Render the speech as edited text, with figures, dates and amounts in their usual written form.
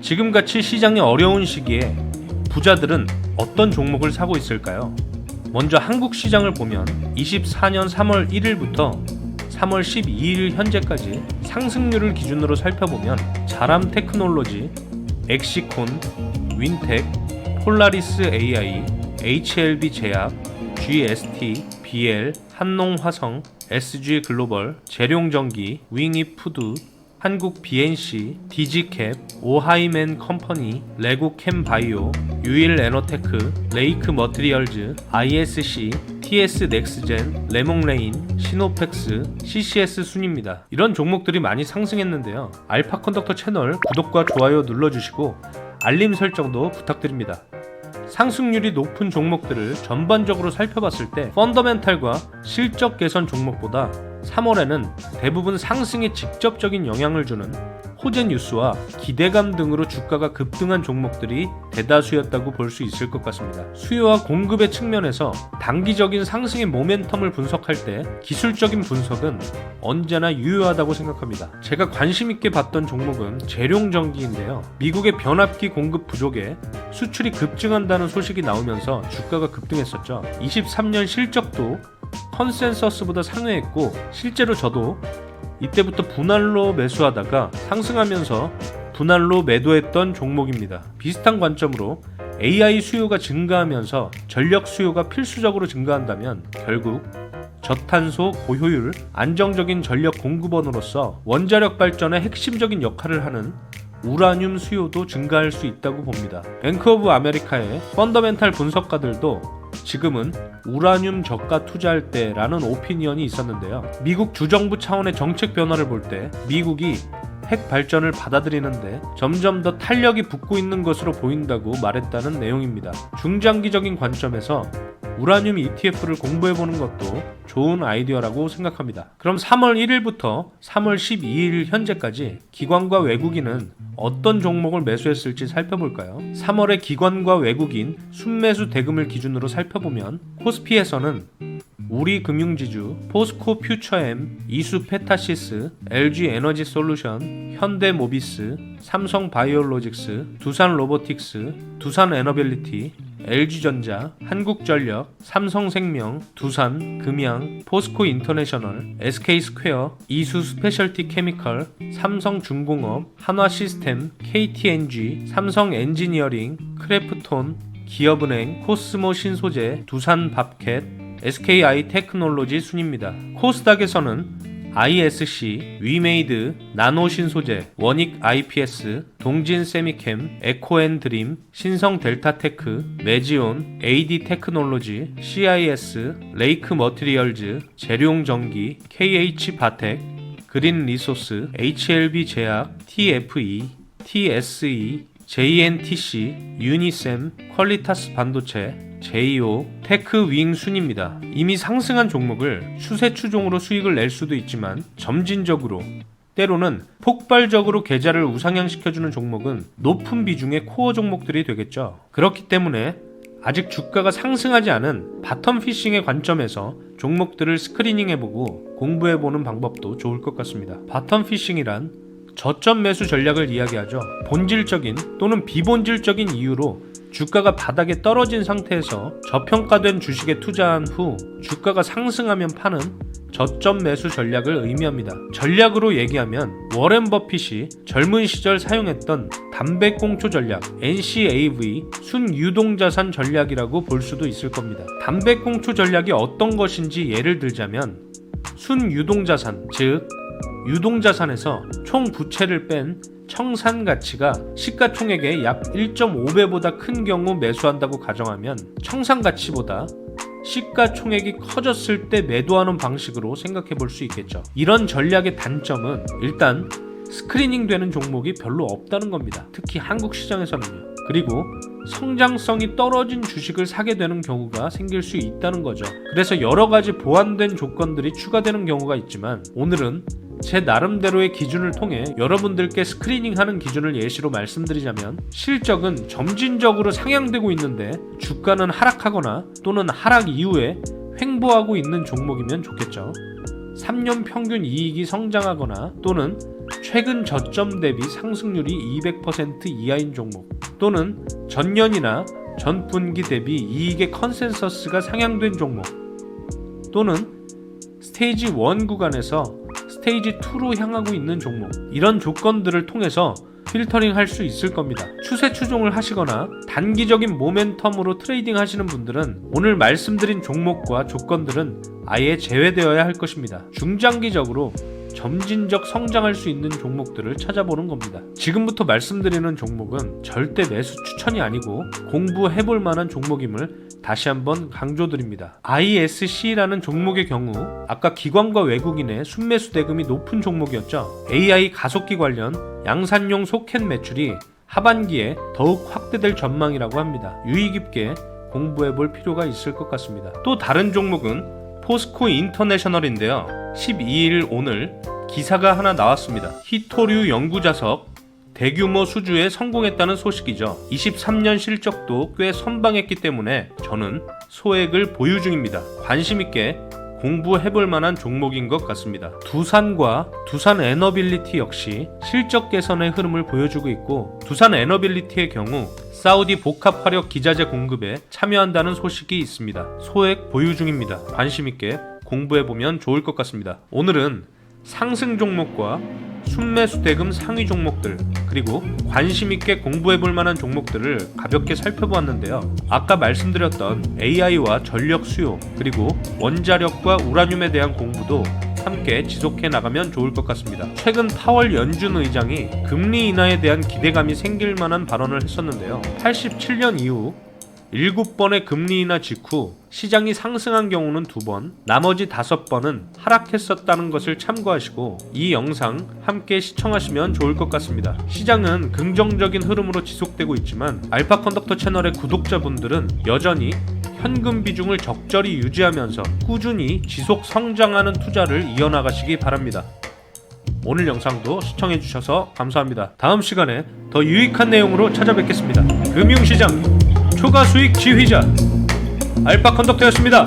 지금같이 시장이 어려운 시기에 부자들은 어떤 종목을 사고 있을까요? 먼저 한국 시장을 보면 24년 3월 1일부터 3월 12일 현재까지 상승률을 기준으로 살펴보면 자람 테크놀로지, 엑시콘, 윈텍, 폴라리스 AI, HLB 제약, GST, BL, 한농화성, SG 글로벌, 재룡전기, 윙이 푸드, 한국 BNC, 디지캡, 오하이맨 컴퍼니, 레고캠 바이오, 유일 에너테크, 레이크 머티리얼즈, ISC, TS 넥스젠, 레몽레인, 시노펙스, CCS 순입니다. 이런 종목들이 많이 상승했는데요. 알파 컨덕터 채널 구독과 좋아요 눌러주시고 알림 설정도 부탁드립니다. 상승률이 높은 종목들을 전반적으로 살펴봤을 때 펀더멘탈과 실적 개선 종목보다 3월에는 대부분 상승에 직접적인 영향을 주는 호재 뉴스와 기대감 등으로 주가가 급등한 종목들이 대다수였다고 볼 수 있을 것 같습니다. 수요와 공급의 측면에서 단기적인 상승의 모멘텀을 분석할 때 기술적인 분석은 언제나 유효하다고 생각합니다. 제가 관심 있게 봤던 종목은 재룡전기인데요. 미국의 변압기 공급 부족에 수출이 급증한다는 소식이 나오면서 주가가 급등했었죠. 23년 실적도 컨센서스보다 상회했고 실제로 저도 이때부터 분할로 매수하다가 상승하면서 분할로 매도했던 종목입니다. 비슷한 관점으로 AI 수요가 증가하면서 전력 수요가 필수적으로 증가한다면 결국 저탄소, 고효율, 안정적인 전력 공급원으로서 원자력 발전의 핵심적인 역할을 하는 우라늄 수요도 증가할 수 있다고 봅니다. 뱅크 오브 아메리카의 펀더멘탈 분석가들도 지금은 우라늄 저가 투자할 때라는 오피니언이 있었는데요. 미국 주정부 차원의 정책 변화를 볼 때 미국이 핵 발전을 받아들이는데 점점 더 탄력이 붙고 있는 것으로 보인다고 말했다는 내용입니다. 중장기적인 관점에서 우라늄 ETF를 공부해보는 것도 좋은 아이디어라고 생각합니다. 그럼 3월 1일부터 3월 12일 현재까지 기관과 외국인은 어떤 종목을 매수했을지 살펴볼까요? 3월에 기관과 외국인 순매수 대금을 기준으로 살펴보면 코스피에서는 우리금융지주, 포스코 퓨처엠, 이수페타시스, LG에너지솔루션, 현대모비스, 삼성바이오로직스, 두산로보틱스, 두산에너빌리티, LG전자, 한국전력, 삼성생명, 두산금양, 포스코인터내셔널, SK스퀘어, 이수스페셜티케미컬, 삼성중공업, 한화시스템, KTNG, 삼성엔지니어링, 크래프톤, 기업은행, 코스모신소재, 두산밥캣, SKI 테크놀로지 순입니다. 코스닥에서는 ISC, 위메이드, 나노신소재, 원익 IPS, 동진세미캠, 에코앤드림, 신성델타테크, 메지온, AD 테크놀로지, CIS, 레이크 머티리얼즈, 재룡전기, KH바텍, 그린리소스, HLB 제약, TFE, TSE, JNTC, 유니셈, 퀄리타스 반도체, 제이오, 테크윙 순입니다. 이미 상승한 종목을 추세 추종으로 수익을 낼 수도 있지만 점진적으로 때로는 폭발적으로 계좌를 우상향시켜주는 종목은 높은 비중의 코어 종목들이 되겠죠. 그렇기 때문에 아직 주가가 상승하지 않은 바텀 피싱의 관점에서 종목들을 스크리닝해보고 공부해보는 방법도 좋을 것 같습니다. 바텀 피싱이란 저점 매수 전략을 이야기하죠. 본질적인 또는 비본질적인 이유로 주가가 바닥에 떨어진 상태에서 저평가된 주식에 투자한 후 주가가 상승하면 파는 저점 매수 전략을 의미합니다. 전략으로 얘기하면 워렌 버핏이 젊은 시절 사용했던 담배꽁초 전략, NCAV, 순유동자산 전략이라고 볼 수도 있을 겁니다. 담배꽁초 전략이 어떤 것인지 예를 들자면 순유동자산, 즉 유동자산에서 총 부채를 뺀 청산 가치가 시가총액의 약 1.5배보다 큰 경우 매수한다고 가정하면 청산 가치보다 시가총액이 커졌을 때 매도하는 방식으로 생각해 볼 수 있겠죠. 이런 전략의 단점은 일단 스크리닝 되는 종목이 별로 없다는 겁니다. 특히 한국 시장에서는요. 그리고 성장성이 떨어진 주식을 사게 되는 경우가 생길 수 있다는 거죠. 그래서 여러 가지 보완된 조건들이 추가되는 경우가 있지만 오늘은 제 나름대로의 기준을 통해 여러분들께 스크리닝하는 기준을 예시로 말씀드리자면 실적은 점진적으로 상향되고 있는데 주가는 하락하거나 또는 하락 이후에 횡보하고 있는 종목이면 좋겠죠. 3년 평균 이익이 성장하거나 또는 최근 저점 대비 상승률이 200% 이하인 종목, 또는 전년이나 전분기 대비 이익의 컨센서스가 상향된 종목, 또는 스테이지 1 구간에서 스테이지 2로 향하고 있는 종목, 이런 조건들을 통해서 필터링 할 수 있을 겁니다. 추세 추종을 하시거나 단기적인 모멘텀으로 트레이딩 하시는 분들은 오늘 말씀드린 종목과 조건들은 아예 제외되어야 할 것입니다. 중장기적으로 점진적 성장할 수 있는 종목들을 찾아보는 겁니다. 지금부터 말씀드리는 종목은 절대 매수 추천이 아니고 공부해볼 만한 종목임을 다시 한번 강조드립니다. ISC라는 종목의 경우 아까 기관과 외국인의 순매수 대금이 높은 종목이었죠. AI 가속기 관련 양산용 소켓 매출이 하반기에 더욱 확대될 전망이라고 합니다. 유의 깊게 공부해볼 필요가 있을 것 같습니다. 또 다른 종목은 포스코 인터내셔널인데요. 12일 오늘 기사가 하나 나왔습니다. 히토류 연구자석 대규모 수주에 성공했다는 소식이죠. 23년 실적도 꽤 선방했기 때문에 저는 소액을 보유 중입니다. 관심 있게 공부해볼 만한 종목인 것 같습니다. 두산과 두산 에너빌리티 역시 실적 개선의 흐름을 보여주고 있고, 두산 에너빌리티의 경우 사우디 복합 화력 기자재 공급에 참여한다는 소식이 있습니다. 소액 보유 중입니다. 관심 있게 공부해보면 좋을 것 같습니다. 오늘은 상승 종목과 순매수 대금 상위 종목들, 그리고 관심 있게 공부해볼 만한 종목들을 가볍게 살펴보았는데요. 아까 말씀드렸던 AI와 전력 수요, 그리고 원자력과 우라늄에 대한 공부도 함께 지속해 나가면 좋을 것 같습니다. 최근 파월 연준 의장이 금리 인하에 대한 기대감이 생길 만한 발언을 했었는데요. 87년 이후 7번의 금리 인하 직후 시장이 상승한 경우는 2번, 나머지 5번은 하락했었다는 것을 참고하시고 이 영상 함께 시청하시면 좋을 것 같습니다. 시장은 긍정적인 흐름으로 지속되고 있지만 알파 컨덕터 채널의 구독자분들은 여전히 현금 비중을 적절히 유지하면서 꾸준히 지속 성장하는 투자를 이어나가시기 바랍니다. 오늘 영상도 시청해주셔서 감사합니다. 다음 시간에 더 유익한 내용으로 찾아뵙겠습니다. 금융시장 초과 수익 지휘자 알파 컨덕터였습니다.